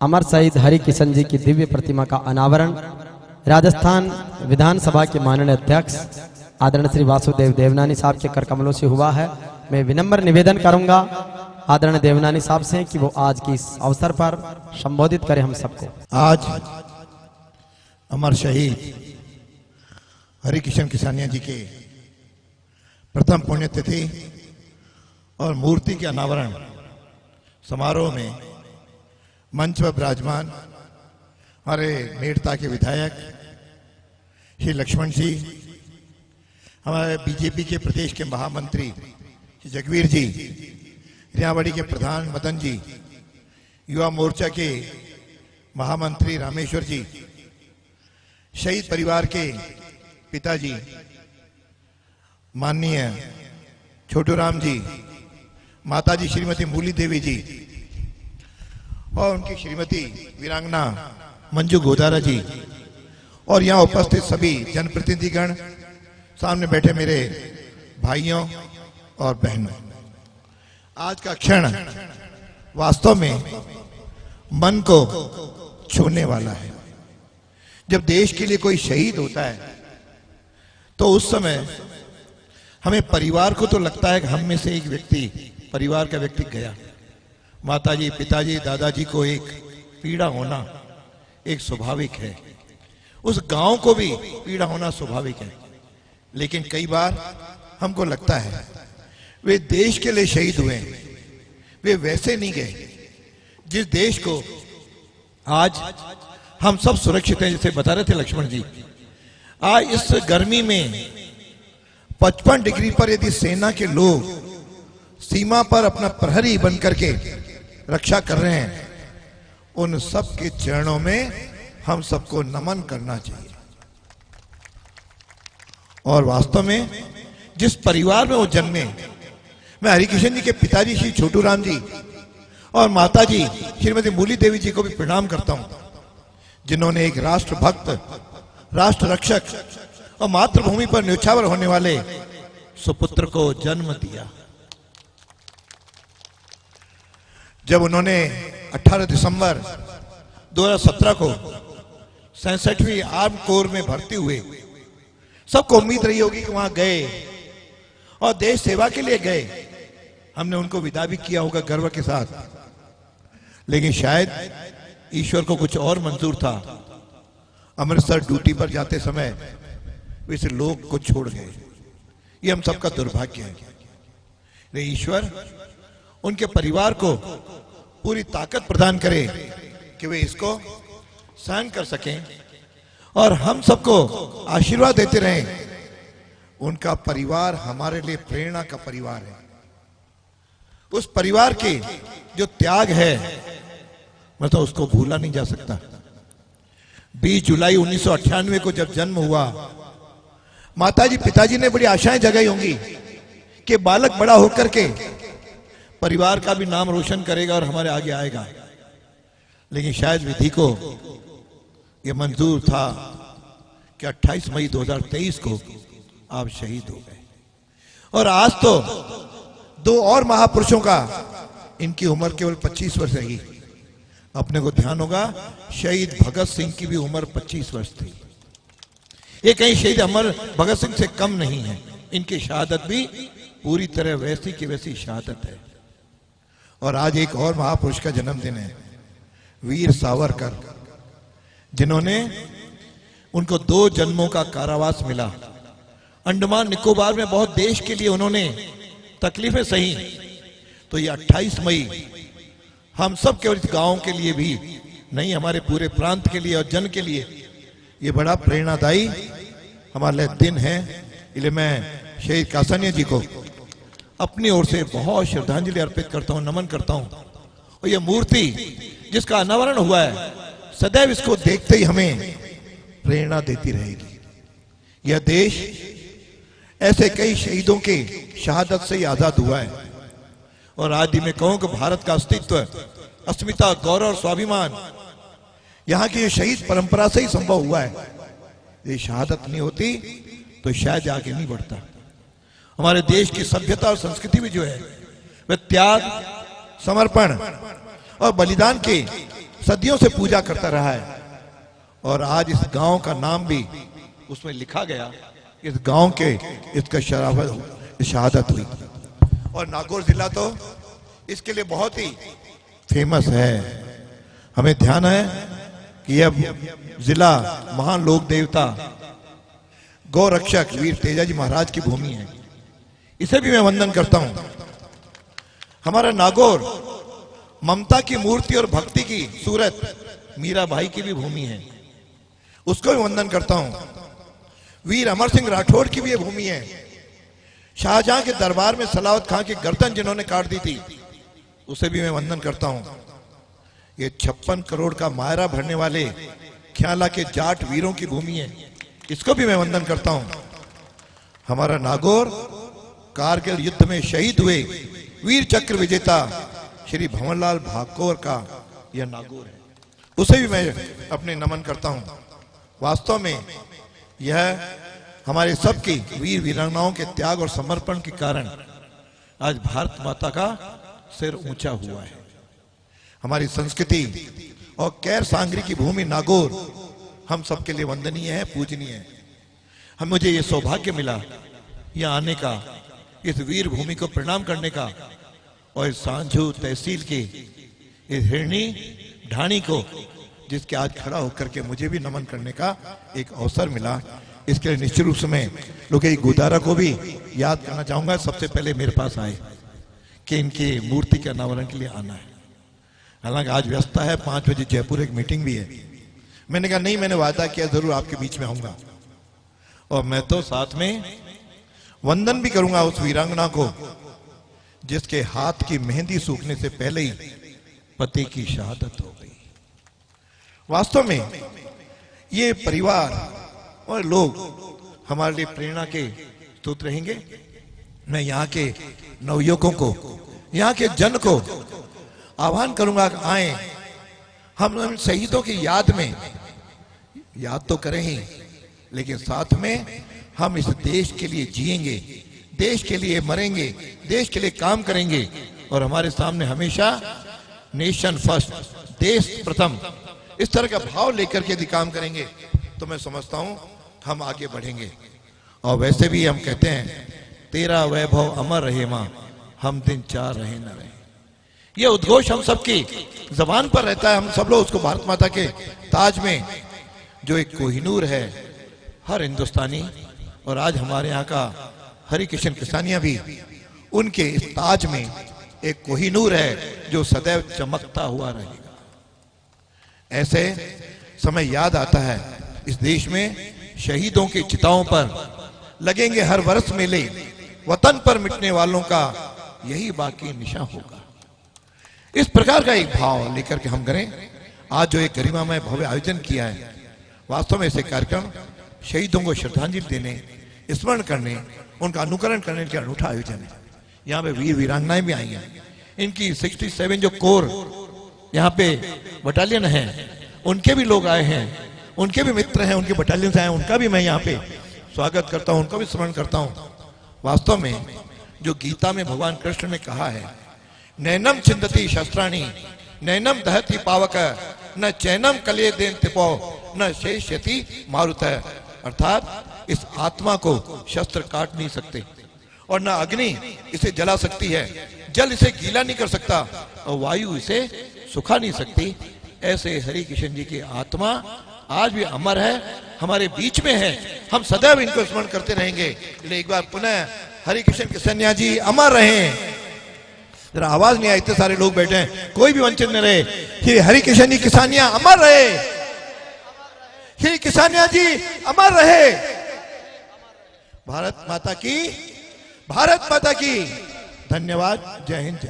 अमर शहीद हरि किशन जी की दिव्य प्रतिमा का अनावरण राजस्थान विधानसभा के माननीय अध्यक्ष आदरणीय श्री वासुदेव देवनानी साहब के कर कमलों से हुआ है। मैं विनम्र निवेदन करूंगा आदरणीय देवनानी साहब से कि वो आज की इस अवसर पर संबोधित करें हम सबको। आज अमर शहीद हरि किशन किसानिया जी के प्रथम पुण्यतिथि और मूर्ति के अनावरण समारोह में मंच पर विराजमान हमारे मेड़ता के विधायक श्री लक्ष्मण जी, हमारे बीजेपी के प्रदेश के महामंत्री श्री जगवीर जी, रियावाड़ी के प्रधान मदन जी, युवा मोर्चा के महामंत्री रामेश्वर जी, शहीद परिवार के पिताजी माननीय छोटू राम जी, माताजी श्रीमती मूली देवी जी और उनकी श्रीमती वीरांगना मंजू गोदारा जी और यहाँ उपस्थित सभी जनप्रतिनिधिगण, सामने बैठे मेरे भाइयों और बहनों, आज का क्षण वास्तव में मन को छूने वाला है। जब देश के लिए कोई शहीद होता है तो उस समय हमें परिवार को तो लगता है कि हम में से एक व्यक्ति, परिवार का व्यक्ति गया। माताजी, पिताजी, दादाजी को एक पीड़ा होना एक स्वाभाविक है, उस गांव को भी पीड़ा होना स्वाभाविक है। लेकिन कई बार हमको लगता है वे देश के लिए शहीद हुए, वे वैसे नहीं गए जिस देश को आज हम सब सुरक्षित हैं। जैसे बता रहे थे लक्ष्मण जी, आज इस गर्मी में 55 डिग्री पर यदि सेना के लोग सीमा पर अपना प्रहरी बन करके रक्षा कर रहे हैं, उन सब के चरणों में हम सबको नमन करना चाहिए। और वास्तव में जिस परिवार में वो जन्मे, मैं हरिकिशन जी के पिताजी श्री छोटू राम जी और माताजी श्रीमती मूली देवी जी को भी प्रणाम करता हूं, जिन्होंने एक राष्ट्रभक्त, राष्ट्र रक्षक और मातृभूमि पर न्योछावर होने वाले सुपुत्र को जन्म दिया। जब उन्होंने 18 दिसंबर 2017 को 67वीं आर्म कोर में भर्ती हुए, सबको उम्मीद रही होगी कि वहां गए और देश सेवा के लिए गए। हमने उनको विदा भी किया होगा गर्व के साथ, लेकिन शायद ईश्वर को कुछ और मंजूर था। अमृतसर ड्यूटी पर जाते समय वैसे लोग को छोड़ गए, ये हम सबका दुर्भाग्य है। ईश्वर उनके परिवार को पूरी ताकत प्रदान करे कि वे इसको सहन कर सकें और हम सबको आशीर्वाद देते रहें। उनका परिवार हमारे लिए प्रेरणा का परिवार है। उस परिवार के जो त्याग है, मतलब उसको भूला नहीं जा सकता। 20 जुलाई 1998 को जब जन्म हुआ, माताजी पिताजी ने बड़ी आशाएं जगाई होंगी कि बालक बड़ा होकर के परिवार का भी नाम रोशन करेगा और हमारे आगे आएगा। लेकिन शायद विधि को यह मंजूर था कि 28 मई 2023 को आप शहीद हो गए। और आज तो दो और महापुरुषों का, इनकी उम्र केवल 25 वर्ष रही। अपने को ध्यान होगा, शहीद भगत सिंह की भी उम्र 25 वर्ष थी। ये कहीं शहीद अमर भगत सिंह से कम नहीं है। इनकी शहादत भी पूरी तरह वैसी की वैसी शहादत है। और आज एक और महापुरुष का जन्मदिन है, वीर सावरकर, जिन्होंने, उनको 2 जन्मों का कारावास मिला। अंडमान निकोबार में बहुत देश के लिए उन्होंने तकलीफें सही। तो ये 28 मई हम सब केवल इस गांव के लिए भी नहीं, हमारे पूरे प्रांत के लिए और जन के लिए ये बड़ा प्रेरणादायी हमारे लिए दिन है। इसलिए मैं शहीद कासानिया जी को अपनी ओर से बहुत श्रद्धांजलि अर्पित करता हूं, नमन करता हूं। और ये मूर्ति जिसका अनावरण हुआ है, सदैव इसको देखते ही हमें प्रेरणा देती रहेगी। यह देश ऐसे कई शहीदों के शहादत से ही आजाद हुआ है। और आज भी मैं कहूं कि भारत का अस्तित्व, अस्मिता, गौरव और स्वाभिमान यहां की शहीद परंपरा से ही संभव हुआ है। ये शहादत नहीं होती तो शायद आगे नहीं बढ़ता। हमारे देश की सभ्यता और संस्कृति भी जो है वह त्याग, समर्पण और बलिदान के सदियों से पूजा करता रहा है। और आज इस गांव का नाम भी उसमें लिखा गया, इस गांव के इसका शहादत हुई। और नागौर जिला तो इसके लिए बहुत ही फेमस है। हमें ध्यान है कि यह जिला महान लोक देवता गौ रक्षक वीर तेजाजी महाराज की भूमि है। इसे भी मैं वंदन करता हूं। हमारा नागौर ममता की मूर्ति और भक्ति की सूरत मीराबाई की भी भूमि है, उसको भी वंदन करता हूं। वीर अमर सिंह राठौड़ की भी ये भूमि है। शाहजहां के दरबार में सलावत खां की गर्दन जिन्होंने काट दी थी, उसे भी मैं वंदन करता हूं। ये 56 करोड़ का मायरा भरने वाले ख्याला के जाट वीरों की भूमि है, इसको भी मैं वंदन करता हूं। हमारा नागौर कारगिल युद्ध में शहीद हुए वीर चक्र विजेता श्री भंवरलाल भाकोर का यह नागौर है, उसे भी मैं अपने नमन करता हूं। वास्तव में यह हमारे सबकी वीर वीरांगनाओं के त्याग और समर्पण के कारण आज भारत माता का सिर ऊंचा हुआ है। हमारी संस्कृति और कैर सांगरी की भूमि नागौर हम सबके लिए वंदनीय है, पूजनीय है। हम मुझे ये सौभाग्य मिला यहाँ आने का, इस वीर भूमि को प्रणाम करने का, और इस सांझू तहसील की इस हिरणी ढाणी को, जिसके आज खड़ा होकर के मुझे भी नमन करने का एक अवसर मिला, इसके लिए निश्चित रूप से मैं लोकेश गुदारा को भी याद करना चाहूंगा। सबसे पहले मेरे पास आए कि इनकी मूर्ति के अनावरण के लिए आना है। हालांकि आज व्यस्तता है, 5 बजे जयपुर एक मीटिंग भी है। मैंने कहा नहीं, मैंने वादा किया जरूर आपके बीच में आऊंगा। और मैं तो साथ में वंदन भी करूंगा उस वीरांगना को जिसके हाथ की मेहंदी सूखने से पहले ही पति की शहादत हो गई। वास्तव में ये परिवार और लोग हमारे लिए प्रेरणा के स्रोत रहेंगे। मैं यहाँ के नवयुवकों को, यहाँ के जन को आह्वान करूंगा कि आए, हम शहीदों की याद में याद तो करें ही, लेकिन साथ में हम इस देश के लिए जिएंगे, देश के लिए मरेंगे, देश के लिए काम करेंगे। और हमारे सामने हमेशा नेशन फर्स्ट, देश प्रथम, इस तरह का भाव लेकर के यदि काम करेंगे तो मैं समझता हूं हम आगे बढ़ेंगे। और वैसे भी हम कहते हैं तेरा वैभव अमर रहे मां, हम दिन 4 रहे न रहे। ये उद्घोष हम सबकी जबान पर रहता है। हम सब लोग उसको भारत माता के ताज में, जो एक कोहिनूर है हर हिंदुस्तानी, और आज हमारे यहाँ का हरि किशन किसानिया भी उनके इस ताज में एक कोहिनूर है जो सदैव चमकता हुआ रहेगा। ऐसे समय याद आता है इस देश में शहीदों की चिताओं पर लगेंगे हर वर्ष मेले, वतन पर मिटने वालों का यही बाकी निशा होगा। इस प्रकार का एक भाव लेकर के हम करें। आज जो एक गरिमामय भव्य आयोजन किया है, वास्तव में ऐसे कार्यक्रम शहीदों को श्रद्धांजलि देने, स्मरण करने, उनका अनुकरण करने के अनूठा आयोजन है। यहाँ पे वीर वीरांगनाएं भी आई हैं। इनकी 67 जो कोर यहाँ पे बटालियन है, उनके भी लोग आए हैं, उनके भी मित्र हैं, उनके बटालियन से आए, उनका भी मैं यहाँ पे स्वागत करता हूँ, उनका भी स्मरण करता हूँ। वास्तव में जो गीता में भगवान कृष्ण ने कहा है, नैनम छिंदती शस्त्राणी नैनम दहती पावक न चैनम कले देन तिपो न शेष्यति मारुत, अर्थात इस आत्मा को शस्त्र काट नहीं सकते और न अग्नि इसे जला सकती है, जल इसे गीला नहीं कर सकता और वायु इसे सुखा नहीं सकती। ऐसे हरि किशन जी की आत्मा आज भी अमर है, हमारे बीच में है। हम सदैव इनको स्मरण करते रहेंगे। एक बार पुनः हरि किशन किसनिया जी अमर रहे। जरा आवाज नहीं आई, इतने सारे लोग बैठे हैं, कोई भी वंचित न रहे। श्री हरि किशन जी किसानिया अमर रहे, श्री किसानिया जी अमर रहे। भारत माता की, भारत माता की। धन्यवाद। जय हिंद, जय